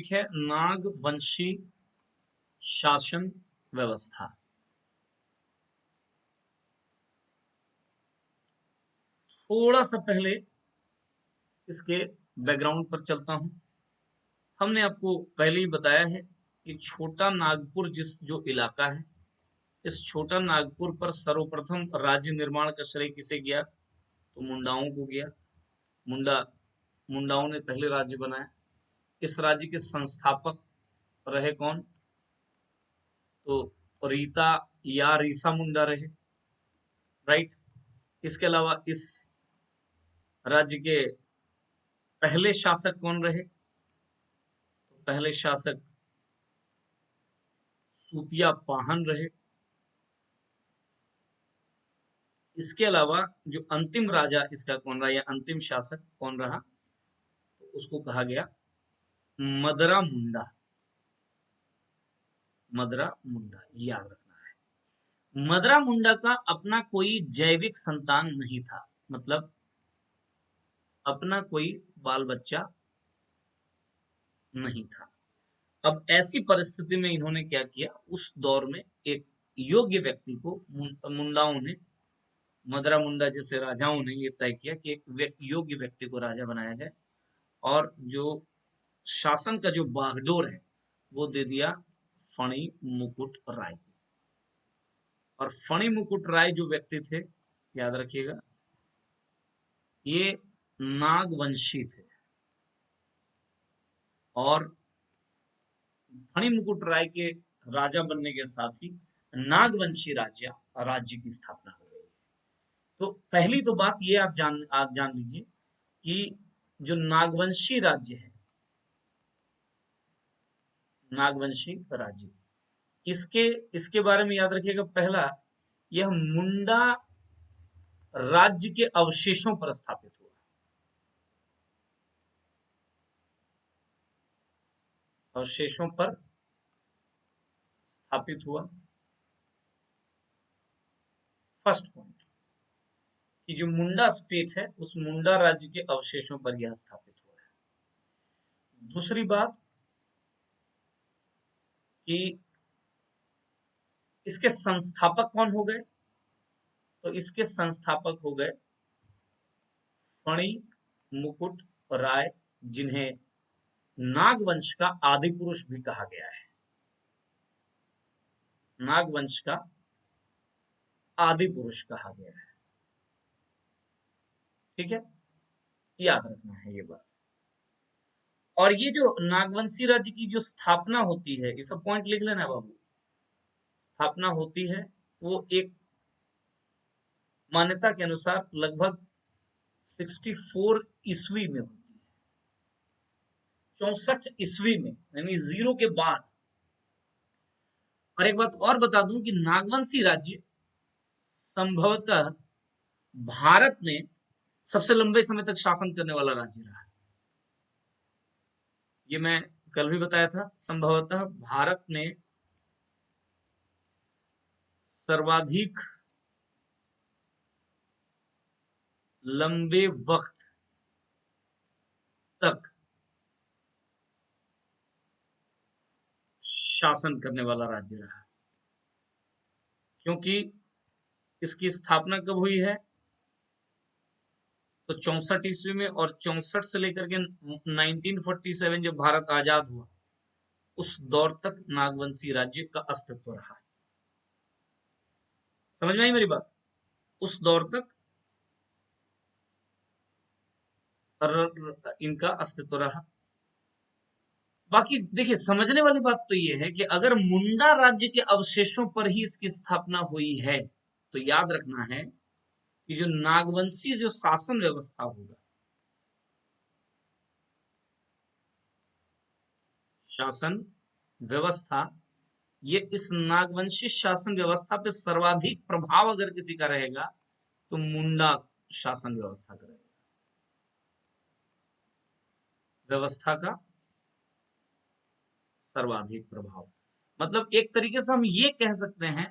Topic है नागवंशी शासन व्यवस्था। थोड़ा सा पहले इसके बैकग्राउंड पर चलता हूं। हमने आपको पहले ही बताया है कि छोटा नागपुर जो इलाका है, इस छोटा नागपुर पर सर्वप्रथम राज्य निर्माण का श्रेय किसे गया? तो मुंडाओं को गया। मुंडाओं ने पहले राज्य बनाया। इस राज्य के संस्थापक रहे कौन? तो रीता या रीसा मुंडा रहे, राइट। इसके अलावा इस राज्य के पहले शासक कौन रहे? तो पहले शासक सूतिया पाहन रहे। इसके अलावा जो अंतिम राजा इसका कौन रहा या अंतिम शासक कौन रहा? तो उसको कहा गया मदरा मुंडा। मदरा मुंडा याद रखना है। मदरा मुंडा का अपना कोई जैविक संतान नहीं था, मतलब अपना कोई बाल बच्चा नहीं था। अब ऐसी परिस्थिति में इन्होंने क्या किया, उस दौर में एक योग्य व्यक्ति को मुंडाओं ने, मदरा मुंडा जैसे राजाओं ने ये तय किया कि एक योग्य व्यक्ति को राजा बनाया जाए, और जो शासन का जो बागडोर है वो दे दिया फणी मुकुट राय को। और फणी मुकुट राय जो व्यक्ति थे, याद रखिएगा, ये नागवंशी थे। और फणी मुकुट राय के राजा बनने के साथ ही नागवंशी राज्य की स्थापना हो गई। तो पहली तो बात ये आप जान लीजिए कि जो नागवंशी राज्य है, नागवंशी राज्य, इसके बारे में याद रखिएगा। पहला, यह मुंडा राज्य के अवशेषों पर स्थापित हुआ। अवशेषों पर स्थापित हुआ। फर्स्ट पॉइंट कि जो मुंडा स्टेट है उस मुंडा राज्य के अवशेषों पर यह स्थापित हुआ है। दूसरी बात कि इसके संस्थापक कौन हो गए? तो इसके संस्थापक हो गए फणी मुकुट राय, जिन्हें नागवंश का आदि पुरुष भी कहा गया है। नागवंश का आदि पुरुष कहा गया है, ठीक है, याद रखना है ये बात। और ये जो नागवंशी राज्य की जो स्थापना होती है, ये सब पॉइंट लिख लेना बाबू। स्थापना होती है वो एक मान्यता के अनुसार लगभग 64 ईस्वी में होती है, 64 ईस्वी में, यानी 0 के बाद। और एक बात और बता दूं कि नागवंशी राज्य संभवतः भारत में सबसे लंबे समय तक शासन करने वाला राज्य रहा है। ये मैं कल भी बताया था, संभवतः भारत में सर्वाधिक लंबे वक्त तक शासन करने वाला राज्य रहा, क्योंकि इसकी स्थापना कब हुई है? तो 64 ईस्वी में, और 64 से लेकर के 1947 जब भारत आजाद हुआ, उस दौर तक नागवंशी राज्य का अस्तित्व रहा। समझ में आई मेरी बात? उस दौर तक इनका अस्तित्व रहा। बाकी देखिए, समझने वाली बात तो यह है कि अगर मुंडा राज्य के अवशेषों पर ही इसकी स्थापना हुई है, तो याद रखना है कि जो नागवंशी जो शासन व्यवस्था होगा, शासन व्यवस्था, ये इस नागवंशी शासन व्यवस्था पे सर्वाधिक प्रभाव अगर किसी का रहेगा तो मुंडा शासन व्यवस्था का रहेगा, व्यवस्था का सर्वाधिक प्रभाव। मतलब एक तरीके से हम ये कह सकते हैं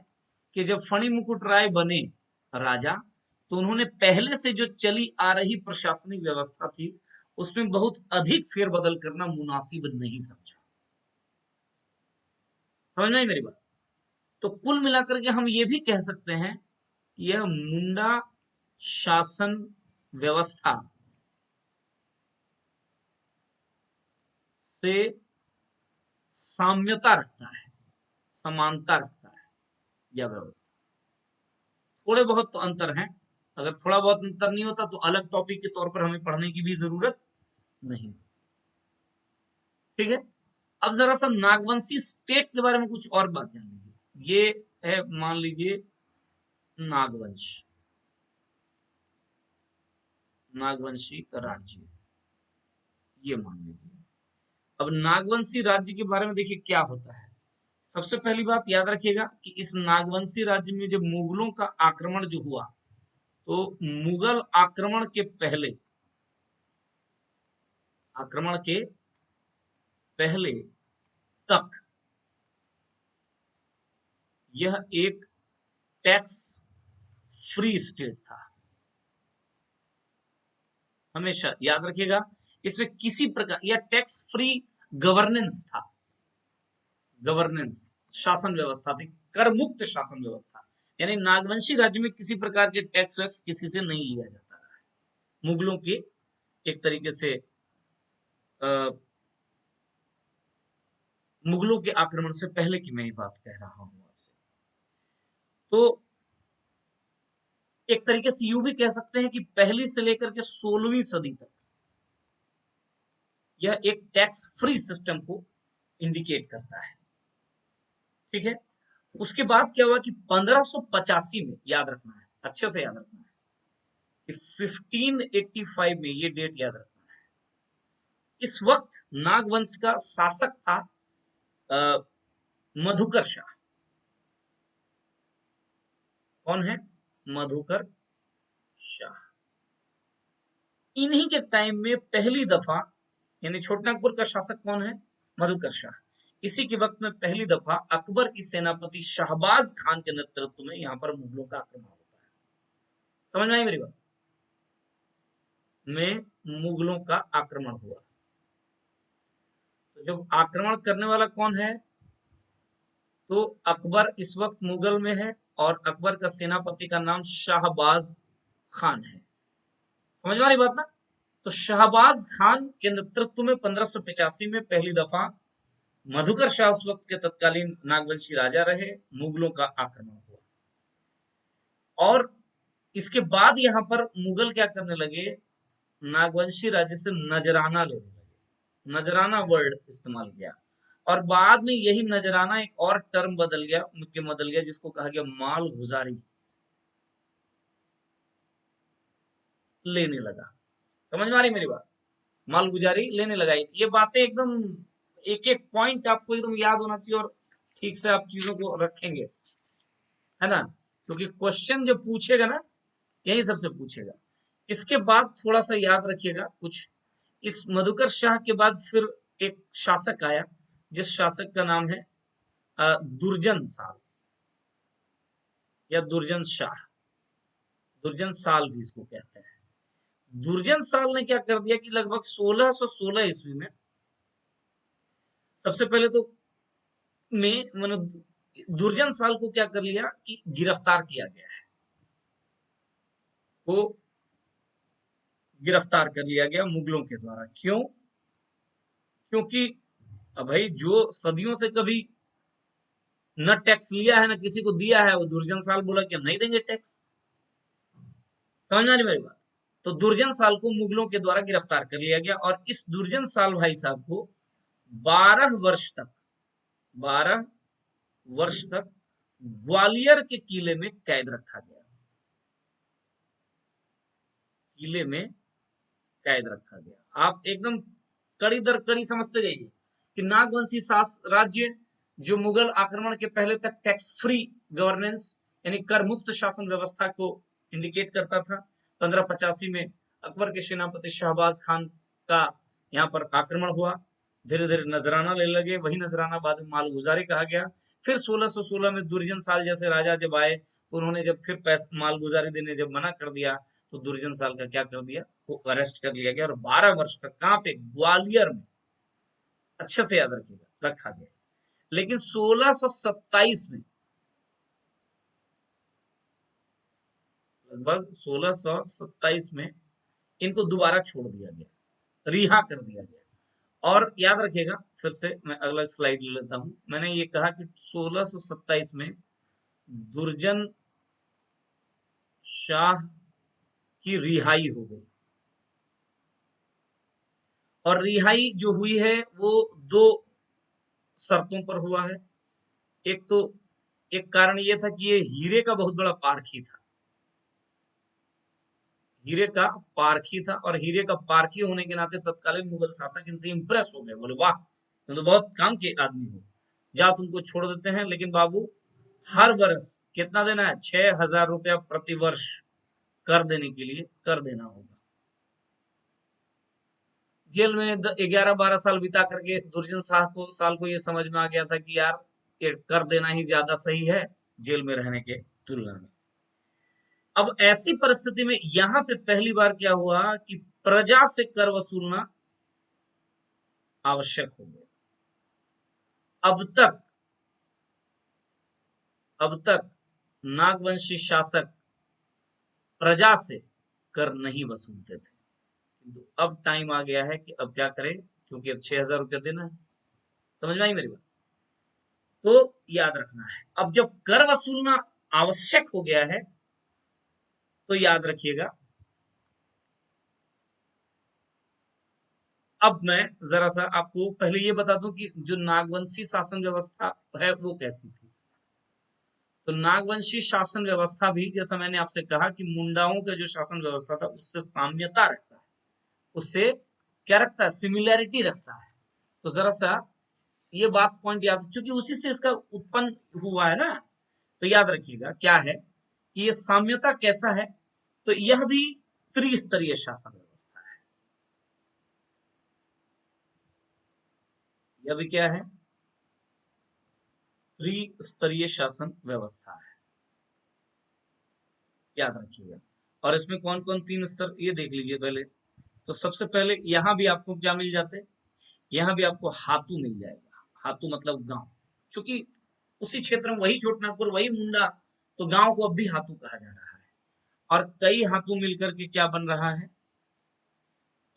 कि जब फणी मुकुट राय बने राजा, तो उन्होंने पहले से जो चली आ रही प्रशासनिक व्यवस्था थी उसमें बहुत अधिक फेरबदल करना मुनासिब नहीं समझा। समझ में आई मेरी बात? तो कुल मिलाकर के हम ये भी कह सकते हैं कि यह मुंडा शासन व्यवस्था से साम्यता रखता है, समानता रखता है यह व्यवस्था। थोड़े बहुत तो अंतर हैं, अगर थोड़ा बहुत अंतर नहीं होता तो अलग टॉपिक के तौर पर हमें पढ़ने की भी जरूरत नहीं। ठीक है, अब जरा सा नागवंशी स्टेट के बारे में कुछ और बात जान लीजिए। ये है मान लीजिए नागवंश, नागवंशी राज्य, ये मान लीजिए। अब नागवंशी राज्य के बारे में देखिए क्या होता है। सबसे पहली बात याद रखिएगा कि इस नागवंशी राज्य में जब मुगलों का आक्रमण जो हुआ, तो मुगल आक्रमण के पहले, आक्रमण के पहले तक यह एक टैक्स फ्री स्टेट था। हमेशा याद रखिएगा, इसमें किसी प्रकार, यह टैक्स फ्री गवर्नेंस था, गवर्नेंस शासन व्यवस्था थी, कर मुक्त शासन व्यवस्था। यानी नागवंशी राज्य में किसी प्रकार के टैक्स वैक्स किसी से नहीं लिया जाता है। मुगलों के एक तरीके से मुगलों के आक्रमण से पहले की मैं ये बात कह रहा हूं आपसे। तो एक तरीके से यूं भी कह सकते हैं कि पहली से लेकर के 16वीं सदी तक यह एक टैक्स फ्री सिस्टम को इंडिकेट करता है। ठीक है, उसके बाद क्या हुआ कि 1585 में, याद रखना है, अच्छे से याद रखना है कि 1585 में, ये डेट याद रखना है, इस वक्त नागवंश का शासक था मधुकर शाह। कौन है? मधुकर शाह। इन्हीं के टाइम में पहली दफा, यानी छोटानागपुर का शासक कौन है? मधुकर शाह। इसी के वक्त में पहली दफा अकबर की सेनापति शहबाज खान के नेतृत्व में यहां पर मुगलों का आक्रमण होता है। समझ में आई मेरी बात? में मुगलों का आक्रमण हुआ। तो जब आक्रमण करने वाला कौन है? तो अकबर इस वक्त मुगल में है और अकबर का सेनापति का नाम शाहबाज खान है। समझ में आ रही बात ना? तो शाहबाज खान के नेतृत्व में 1585 में पहली दफा मधुकर शाह, उस वक्त के तत्कालीन नागवंशी राजा रहे, मुगलों का आक्रमण हुआ। और इसके बाद यहां पर मुगल क्या करने लगे? नागवंशी राज्य से नजराना लेने लगे। नजराना वर्ड इस्तेमाल किया, और बाद में यही नजराना एक और टर्म बदल गया जिसको कहा गया माल गुजारी लेने लगा। समझ में आ रही मेरी बात? माल गुजारी लेने लगा। ये बातें एकदम एक एक पॉइंट आपको एकदम याद होना चाहिए, और ठीक से आप चीजों को रखेंगे, है ना? क्योंकि क्वेश्चन जब पूछेगा ना, यही सबसे पूछेगा। इसके बाद थोड़ा सा याद रखिएगा कुछ, इस मधुकर शाह के बाद फिर एक शासक आया, जिस शासक का नाम है दुर्जन साल या दुर्जन शाह, दुर्जन साल भी इसको कहते हैं। दुर्जन साल ने क्या कर दिया कि लगभग 1616 ईस्वी में, सबसे पहले तो दुर्जन साल को क्या कर लिया कि गिरफ्तार किया गया है, वो गिरफ्तार कर लिया गया मुगलों के द्वारा। क्यों? क्योंकि अब भाई जो सदियों से कभी न टैक्स लिया है, न किसी को दिया है, वो दुर्जन साल बोला कि हम नहीं देंगे टैक्स। समझ में आ रही मेरी बात? तो दुर्जन साल को मुगलों के द्वारा गिरफ्तार कर लिया गया, और इस दुर्जन साल भाई साहब को 12 वर्ष तक, 12 वर्ष तक ग्वालियर के किले में कैद रखा गया। किले में कैद रखा गया। आप एकदम कड़ी दर कड़ी समझते जाइए कि नागवंशी राज्य जो मुगल आक्रमण के पहले तक टैक्स फ्री गवर्नेंस यानी कर मुक्त शासन व्यवस्था को इंडिकेट करता था, 1585 में अकबर के सेनापति शहबाज खान का यहाँ पर आक्रमण हुआ, धीरे धीरे नजराना लेने लगे, वही नजराना बाद में मालगुजारी कहा गया। फिर 1616 में दुर्जन साल जैसे राजा जब आए, तो उन्होंने जब फिर मालगुजारी देने जब मना कर दिया, तो दुर्जन साल का क्या कर दिया, वो अरेस्ट कर लिया गया और 12 वर्ष तक कहाँ पे? ग्वालियर में, अच्छे से याद रखिएगा, रखा गया। लेकिन 1627 में, लगभग 1627 में इनको दोबारा छोड़ दिया गया, रिहा कर दिया गया। और याद रखिएगा, फिर से मैं अगला स्लाइड ले लेता हूं। मैंने ये कहा कि 1627 में दुर्जन शाह की रिहाई हो गई, और रिहाई जो हुई है वो दो शर्तों पर हुआ है। एक तो एक कारण ये था कि ये हीरे का बहुत बड़ा पारखी था, हीरे का पारखी था, और हीरे का पारखी होने के नाते तत्कालीन मुगल शासक इनसे इंप्रेस हो गए, बोले वाह तुम तो बहुत काम के आदमी हो, जाओ तुमको छोड़ देते हैं, लेकिन बाबू हर वर्ष कितना देना है, 6,000 रुपया प्रति वर्ष कर देने के लिए कर देना होगा। जेल में 11-12 साल बिता करके दुर्जन शाह को साल को ये समझ में आ गया था कि यार ये कर देना ही ज्यादा सही है जेल में रहने के तुलना में। अब ऐसी परिस्थिति में यहां पे पहली बार क्या हुआ कि प्रजा से कर वसूलना आवश्यक हो गया। अब तक नागवंशी शासक प्रजा से कर नहीं वसूलते थे, किंतु अब टाइम आ गया है कि अब क्या करें, क्योंकि अब 6,000 रुपया देना है। समझ में आई मेरी बात? तो याद रखना है, अब जब कर वसूलना आवश्यक हो गया है तो याद रखिएगा। अब मैं जरा सा आपको पहले ये बता दूं कि जो नागवंशी शासन व्यवस्था है वो कैसी थी। तो नागवंशी शासन व्यवस्था भी, जैसा मैंने आपसे कहा कि मुंडाओं का जो शासन व्यवस्था था उससे साम्यता रखता है, उससे क्या रखता है, सिमिलैरिटी रखता है। तो जरा सा ये बात पॉइंट याद, चूंकि उसी से इसका उत्पन्न हुआ है ना, तो याद रखिएगा क्या है कि ये साम्यता कैसा है। तो यह भी त्रिस्तरीय शासन व्यवस्था है। यह भी क्या है, त्रिस्तरीय शासन व्यवस्था है, याद रखिएगा। और इसमें कौन कौन 3 स्तर ये देख लीजिए पहले। तो सबसे पहले यहां भी आपको क्या मिल जाते, यहाँ भी आपको हातू मिल जाएगा। हातू मतलब गांव, क्योंकि उसी क्षेत्र में वही छोटनागपुर वही मुंडा, तो गांव को अब भी हातू कहा जा रहा है। और कई हातू मिलकर के क्या बन रहा है,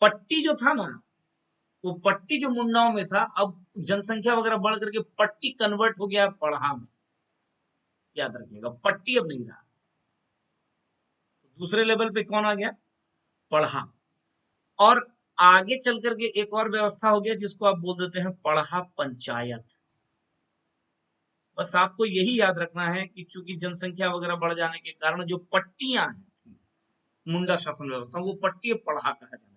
पट्टी जो था ना, वो पट्टी जो मुंडाओं में था, अब जनसंख्या वगैरह बढ़ करके पट्टी कन्वर्ट हो गया पढ़ा में। याद रखिएगा, पट्टी अब नहीं रहा। दूसरे लेवल पे कौन आ गया, पढ़ा। और आगे चल करके एक और व्यवस्था हो गया जिसको आप बोल देते हैं पढ़ा पंचायत। बस आपको यही याद रखना है कि चूंकि जनसंख्या वगैरह बढ़ जाने के कारण जो पट्टियां थी मुंडा शासन व्यवस्था, वो पट्टी पढ़ा कहा जाने लगा।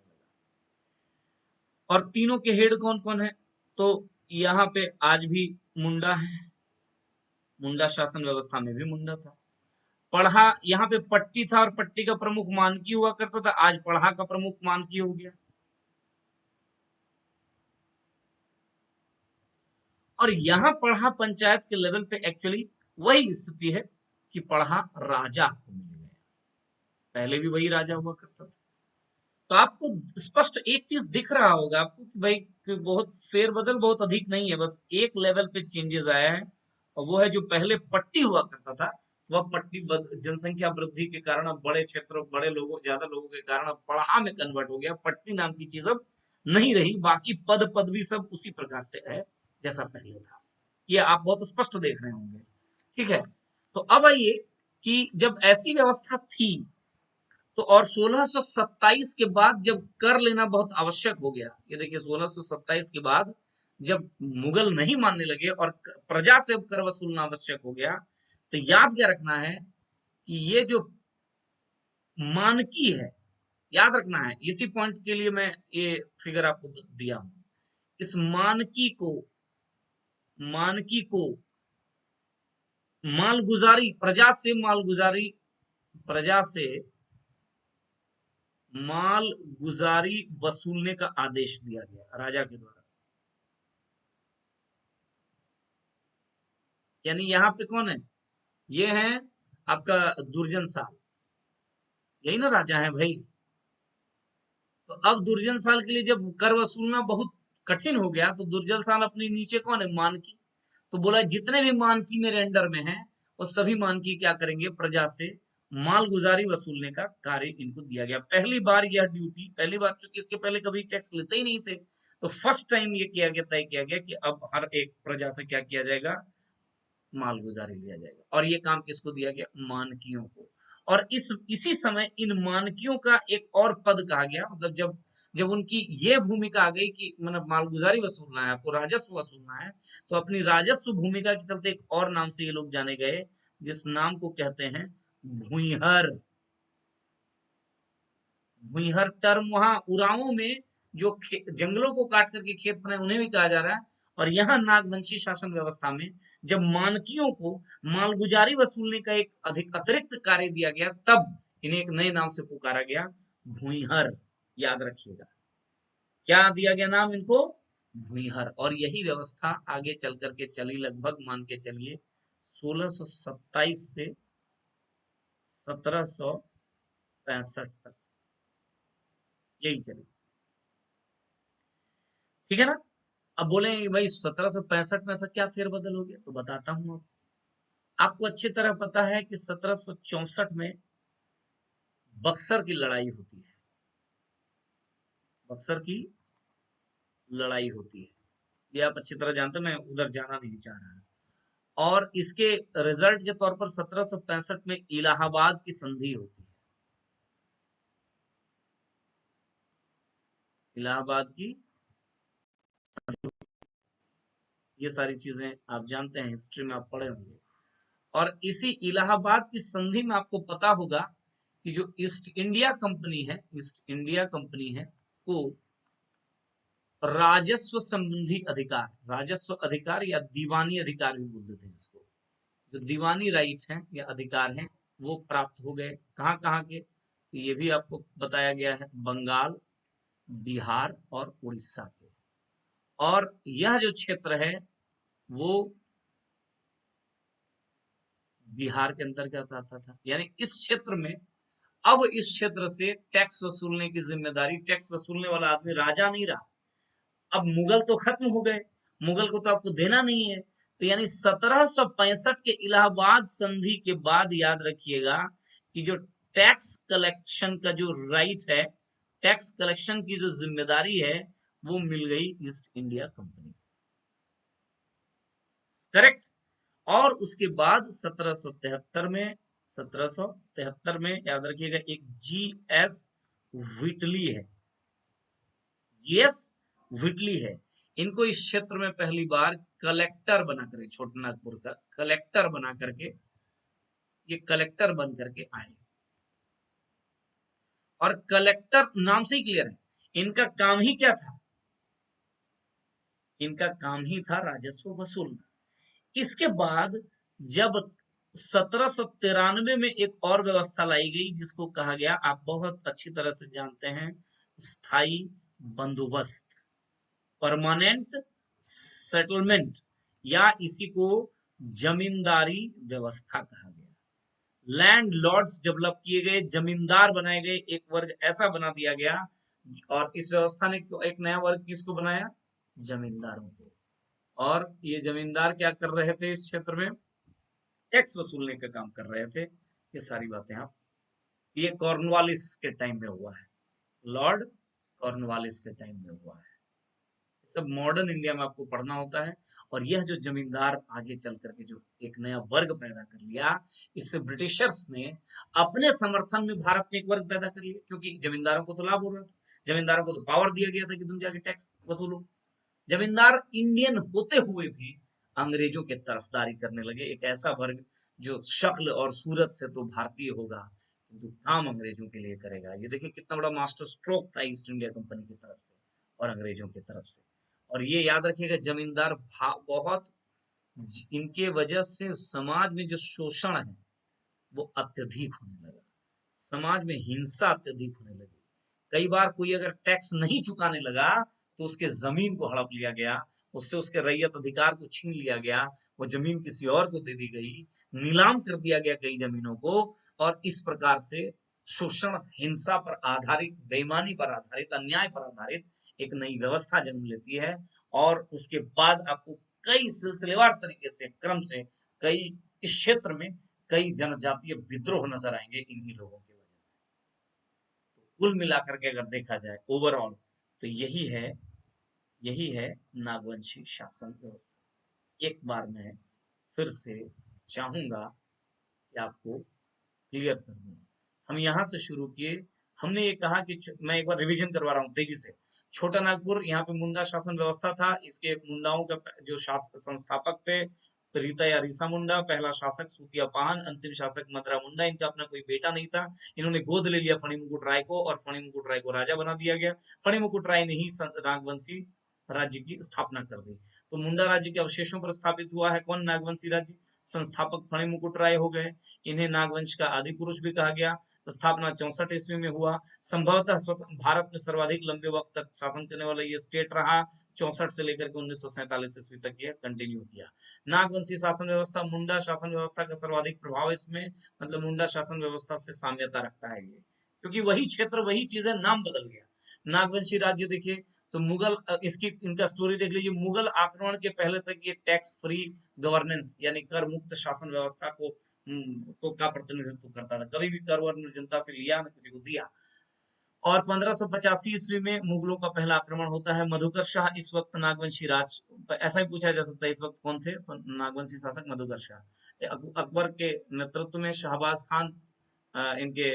और तीनों के हेड कौन कौन है, तो यहाँ पे आज भी मुंडा है, मुंडा शासन व्यवस्था में भी मुंडा था। पढ़ा यहाँ पे पट्टी था, और पट्टी का प्रमुख मानकी हुआ करता था, आज पढ़ा का प्रमुख मानकी हो गया। और यहाँ पढ़ा पंचायत के लेवल पे एक्चुअली वही स्थिति है कि पढ़ा राजा को मिल गया, पहले भी वही राजा हुआ करता था। तो आपको स्पष्ट एक चीज दिख रहा होगा आपको कि भाई कि बहुत फेरबदल बहुत अधिक नहीं है, बस एक लेवल पे चेंजेस आया है, और वो है जो पहले पट्टी हुआ करता था, वह पट्टी जनसंख्या वृद्धि के कारण अब बड़े क्षेत्रों बड़े लोगों ज्यादा लोगों के कारण अब पढ़ा में कन्वर्ट हो गया। पट्टी नाम की चीज अब नहीं रही, बाकी पद पदवी सब उसी प्रकार से है जैसा पहले था। ये आप बहुत स्पष्ट देख रहे होंगे, ठीक है। तो अब आइए कि जब ऐसी व्यवस्था थी, तो और 1627 के बाद जब कर लेना बहुत आवश्यक हो गया, ये देखिए 1627 के बाद जब मुगल नहीं मानने लगे और प्रजा से कर वसूलना आवश्यक हो गया, तो याद क्या रखना है कि ये जो मानकी है, याद रखना है, इसी पॉइंट के लिए मैं ये फिगर आपको दिया हूं। इस मानकी को मालगुजारी, प्रजा से माल गुजारी वसूलने का आदेश दिया गया राजा के द्वारा। यानी यहाँ पे कौन है, ये है आपका दुर्जन साल, यही ना राजा है भाई। तो अब दुर्जन साल के लिए जब कर वसूलना बहुत कठिन हो गया, तो दुर्जन साल अपने नीचे कौन है, मानकी। तो बोला जितने भी मानकी मेरे अंडर में हैं वो सभी मानकी क्या करेंगे, प्रजा से मालगुजारी वसूलने का कार्य इनको दिया गया। पहली बार यह ड्यूटी, पहली बार, चूंकि इसके पहले कभी टैक्स लेते ही नहीं थे, तो फर्स्ट टाइम ये किया गया, तय किया गया कि अब हर एक प्रजा से क्या किया जाएगा, मालगुजारी लिया जाएगा। और ये काम किसको दिया गया, मानकियों को। और इसी समय इन मानकियों का एक और पद कहा गया, मतलब जब जब उनकी ये भूमिका आ गई कि मतलब मालगुजारी वसूलना है, आपको राजस्व वसूलना है, तो अपनी राजस्व भूमिका के चलते एक और नाम से ये लोग जाने गए, जिस नाम को कहते हैं भूइहर। भूइहर टर्म वहां उरांवों में जो जंगलों को काट करके खेत बनाए उन्हें भी कहा जा रहा है। और यहाँ नागवंशी शासन व्यवस्था में जब मानकियों को मालगुजारी वसूलने का एक अधिक अतिरिक्त कार्य दिया गया, तब इन्हें एक नए नाम से पुकारा गया, भूइहर। याद रखिएगा, क्या दिया गया नाम इनको, भूइहर। और यही व्यवस्था आगे चल करके चली, लगभग मान के चलिए 1627 से 1765 तक यही चली। ठीक है ना। अब बोलेंगे भाई 1765 में ऐसा क्या फेरबदल हो गया, तो बताता हूं। आपको अच्छी तरह पता है कि 1764 में बक्सर की लड़ाई होती है, बक्सर की लड़ाई होती है, ये आप अच्छी तरह जानते हैं, मैं उधर जाना नहीं चाह रहा। और इसके रिजल्ट के तौर पर 1765 में इलाहाबाद की संधि होती है, इलाहाबाद की संधि। ये सारी चीजें आप जानते हैं, हिस्ट्री में आप पढ़े होंगे। और इसी इलाहाबाद की संधि में आपको पता होगा कि जो ईस्ट इंडिया कंपनी है, ईस्ट इंडिया कंपनी है को राजस्व संबंधी अधिकार, राजस्व अधिकार या दीवानी अधिकार भी बोल देते हैं इसको, जो दीवानी राइट्स हैं या अधिकार हैं वो प्राप्त हो गए। कहाँ कहाँ के, तो ये भी आपको बताया गया है, बंगाल, बिहार और उड़ीसा के। और यह जो क्षेत्र है वो बिहार के अंतर्गत आता था। यानी इस क्षेत्र में, अब इस क्षेत्र से टैक्स वसूलने की जिम्मेदारी, टैक्स वसूलने वाला आदमी राजा नहीं रहा, अब मुगल तो खत्म हो गए, मुगल को तो आपको देना नहीं है। तो यानी 1765 के इलाहाबाद संधि के बाद याद रखिएगा कि जो टैक्स कलेक्शन का जो राइट है, टैक्स कलेक्शन की जो जिम्मेदारी है, वो मिल गई ईस्ट इंडिया कंपनी, करेक्ट। और उसके बाद 1773 में, 1773 में याद रखिएगा एक जी एस विटली है, जीएस विटली है। इनको इस क्षेत्र में पहली बार कलेक्टर बना करके, छोटानागपुर का कलेक्टर बना करके, ये कलेक्टर बन करके आए। और कलेक्टर नाम से ही क्लियर है, इनका काम ही क्या था, इनका काम ही था राजस्व वसूलना। इसके बाद जब 1793 में एक और व्यवस्था लाई गई जिसको कहा गया, आप बहुत अच्छी तरह से जानते हैं, स्थाई बंदोबस्त, परमानेंट सेटलमेंट, या इसी को जमींदारी व्यवस्था कहा गया। लैंड लॉर्ड्स डेवलप किए गए, जमींदार बनाए गए, एक वर्ग ऐसा बना दिया गया। और इस व्यवस्था ने एक नया वर्ग किसको बनाया, जमींदारों को। और ये जमींदार क्या कर रहे थे, इस क्षेत्र में टैक्स वसूलने का काम कर रहे थे। ये सारी बातें आप, ये कॉर्नवालिस के टाइम में हुआ है, लॉर्ड कॉर्नवालिस के टाइम में हुआ है। सब मॉडर्न इंडिया में आपको पढ़ना होता है। और यह जो जमींदार आगे चल करके जो एक नया वर्ग पैदा कर लिया, इससे ब्रिटिशर्स ने अपने समर्थन में भारत में एक वर्ग पैदा कर लिया, क्योंकि जमींदारों को तो लाभ हो रहा था, जमींदारों को तो पावर दिया गया था कि तुम जाके टैक्स वसूलो। जमींदार इंडियन होते हुए भी अंग्रेजों के तरफदारी करने लगे, एक ऐसा वर्ग जो शक्ल और सूरत से तो भारतीय होगा किंतु काम अंग्रेजों के लिए करेगा। ये देखिए कितना बड़ा मास्टर स्ट्रोक था ईस्ट इंडिया कंपनी की तरफ से और अंग्रेजों की तरफ से। और ये याद रखिएगा, जमींदार बहुत, इनके वजह से समाज में जो शोषण है वो अत्यधिक होने लगा, समाज में हिंसा अत्यधिक होने लगी। कई बार कोई अगर टैक्स नहीं चुकाने लगा तो उसके जमीन को हड़प लिया गया, उससे उसके रैयत अधिकार को छीन लिया गया, वो जमीन किसी और को दे दी गई, नीलाम कर दिया गया कई जमीनों को। और इस प्रकार से शोषण, हिंसा पर आधारित, बेईमानी पर आधारित, अन्याय पर आधारित एक नई व्यवस्था जन्म लेती है। और उसके बाद आपको कई सिलसिलेवार तरीके से क्रम से कई इस क्षेत्र में कई जनजातीय विद्रोह नजर आएंगे इन्हीं लोगों की वजह से। तो कुल मिलाकर के अगर देखा जाए ओवरऑल, तो यही है नागवंशी शासन व्यवस्था। एक बार मैं फिर से चाहूंगा कि आपको क्लियर कर दूं। हम यहाँ से शुरू किए, हमने ये कहा कि मैं एक बार रिवीजन करवा रहा हूँ तेजी से। छोटा नागपुर, यहाँ पे मुंडा शासन व्यवस्था था। इसके मुंडाओं का जो संस्थापक थे रीता या रीसा मुंडा, पहला शासक सूतिया पाहन, अंतिम शासक मदरा मुंडा। इनका अपना कोई बेटा नहीं था। इन्होंने गोद ले लिया फणी मुकुट राय को और फणी मुकुट राय को राजा बना दिया गया। फणी मुकुट राय ने ही नागवंशी राज्य की स्थापना कर दी। तो मुंडा राज्य के अवशेषों पर स्थापित हुआ है कौन? नागवंशी राज्य। संस्थापक फणी मुकुट राय हो गए। इन्हें नागवंश का आदि पुरुष भी कहा गया। स्थापना 64 ईस्वी में हुआ। संभवतः भारत में सर्वाधिक लंबे वक्त तक शासन करने वाला ये स्टेट रहा। 64 से लेकर के 1947 ईस्वी तक ये कंटिन्यू किया। नागवंशी शासन व्यवस्था, मुंडा शासन व्यवस्था का सर्वाधिक प्रभाव इसमें, मतलब मुंडा शासन व्यवस्था से साम्यता रखता है ये, क्योंकि वही क्षेत्र वही चीजें, नाम बदल गया। नागवंशी राज्य देखिए तो मुगल, इसकी इनका स्टोरी देख लीजिए। मुगल आक्रमण के पहले तक ये टैक्स फ्री गवर्नेंस यानी कर मुक्त शासन व्यवस्था को का प्रतिनिधित्व करता था। कभी भी कर वर जनता से लिया, न किसी को दिया। और 1585 ईस्वी में मुगलों का पहला आक्रमण होता है। मधुकर शाह इस वक्त नागवंशी राज, ऐसा ही पूछा जा सकता है इस वक्त कौन थे, तो नागवंशी शासक मधुकर शाह। अकबर के नेतृत्व में शहबाज खान इनके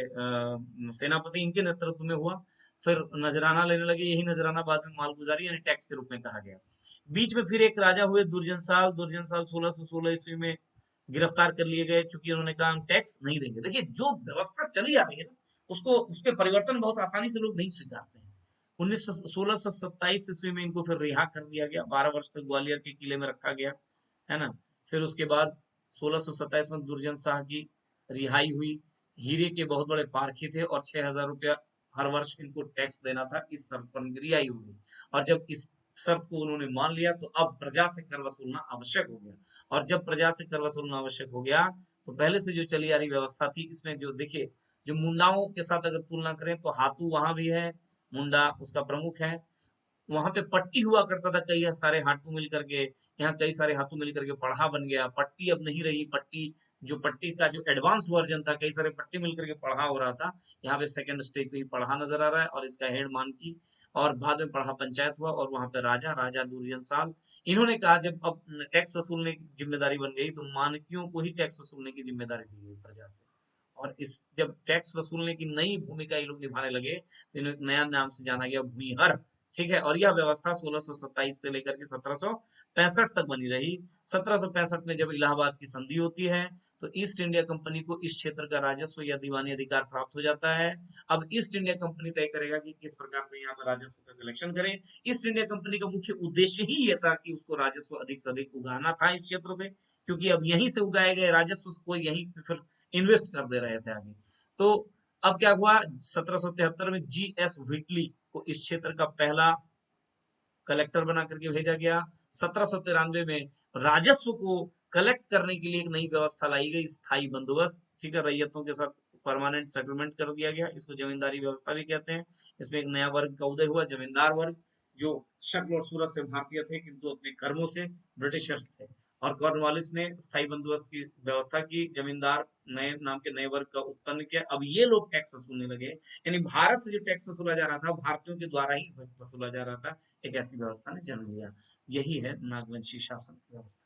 सेनापति, इनके नेतृत्व में हुआ। फिर नजराना लेने लगे। यही नजराना बाद में मालगुजारी यानी टैक्स के रूप में कहा गया। बीच में फिर एक राजा हुए दुर्जन साल 1616 ईस्वी में गिरफ्तार कर लिए गए, चूंकि उन्होंने कहा हम टैक्स नहीं देंगे। देखिए जो व्यवस्था चली आ रही है ना, उसको उस पर परिवर्तन बहुत आसानी से लोग नहीं स्वीकारते हैं। 1627 ईस्वी में इनको फिर रिहा कर दिया गया। 12 वर्ष तक ग्वालियर के किले में रखा गया, है ना। फिर उसके बाद 1627 में दुर्जन शाह की रिहाई हुई। हीरे के बहुत बड़े पारखी थे और 6,000 रुपया हर वर्ष इनको टैक्स देना था। इस शर्त पर इनकी रिहाई हुई। और जब इस शर्त को उन्होंने मान लिया तो अब प्रजा से कर वसूलना आवश्यक हो गया। और जब प्रजा से कर वसूलना आवश्यक हो गया तो पहले से जो चली आ रही व्यवस्था थी, इसमें जो देखिए, जो मुंडाओं के साथ अगर तुलना करें तो हाथू वहां भी है, मुंडा उसका प्रमुख है। वहां पे पट्टी हुआ करता था, कई सारे हाथू मिल करके, यहाँ कई सारे हाथू मिल करके पढ़ा बन गया। पट्टी अब नहीं रही। पट्टी का जो एडवांस्ड वर्जन था, कई सारे पट्टी मिल करके पढ़ा हो रहा था। यहाँ पे सेकंड स्टेज पे ही पढ़ा नजर आ रहा है और इसका हेड मानकी। और बाद में पढ़ा पंचायत हुआ और वहां पे राजा दुर्जन साल। इन्होंने कहा जब अब टैक्स वसूलने की जिम्मेदारी बन गई तो मानकियों को ही टैक्स वसूलने की जिम्मेदारी दी गई प्रजा से। और इस जब टैक्स वसूलने की नई भूमिका ये लोग निभाने लगे तो इन्हें एक नया नाम से जाना गया, भूमिहर। ठीक है। और यह व्यवस्था 1627 से लेकर के 1765 तक बनी रही। 1765 में जब इलाहाबाद की संधि होती है तो ईस्ट इंडिया कंपनी को इस क्षेत्र का राजस्व या दीवानी अधिकार प्राप्त हो जाता है। अब ईस्ट इंडिया कंपनी तय करेगा कि किस प्रकार से यहाँ पर राजस्व का कलेक्शन करें। ईस्ट इंडिया कंपनी का मुख्य उद्देश्य ही यह था कि उसको राजस्व अधिक से अधिक उगाना था इस क्षेत्र से, क्योंकि अब यहीं से उगाए गए राजस्व को यहीं फिर इन्वेस्ट कर दे रहे थे आगे। तो अब क्या हुआ, 1773 में G.S. व्हिटली को इस क्षेत्र का पहला कलेक्टर बना करके भेजा गया। 1793 में राजस्व को कलेक्ट करने के लिए एक नई व्यवस्था लाई गई, स्थायी बंदोबस्त। ठीक है, रैयतों के साथ परमानेंट सेटलमेंट कर दिया गया। इसको जमींदारी व्यवस्था भी कहते हैं। इसमें एक नया वर्ग का उदय हुआ, जमींदार वर्ग, जो शक्ल और सूरत से भारतीय थे किंतु अपने कर्मों से ब्रिटिशर्स थे। और कॉर्नवालिस ने स्थायी बंदोबस्त की व्यवस्था की, जमींदार नए नाम के नए वर्ग का उत्पन्न किया। अब ये लोग टैक्स वसूलने लगे, यानी भारत से जो टैक्स वसूला जा रहा था भारतीयों के द्वारा ही वसूला जा रहा था। एक ऐसी व्यवस्था ने जन्म लिया। यही है नागवंशी शासन व्यवस्था।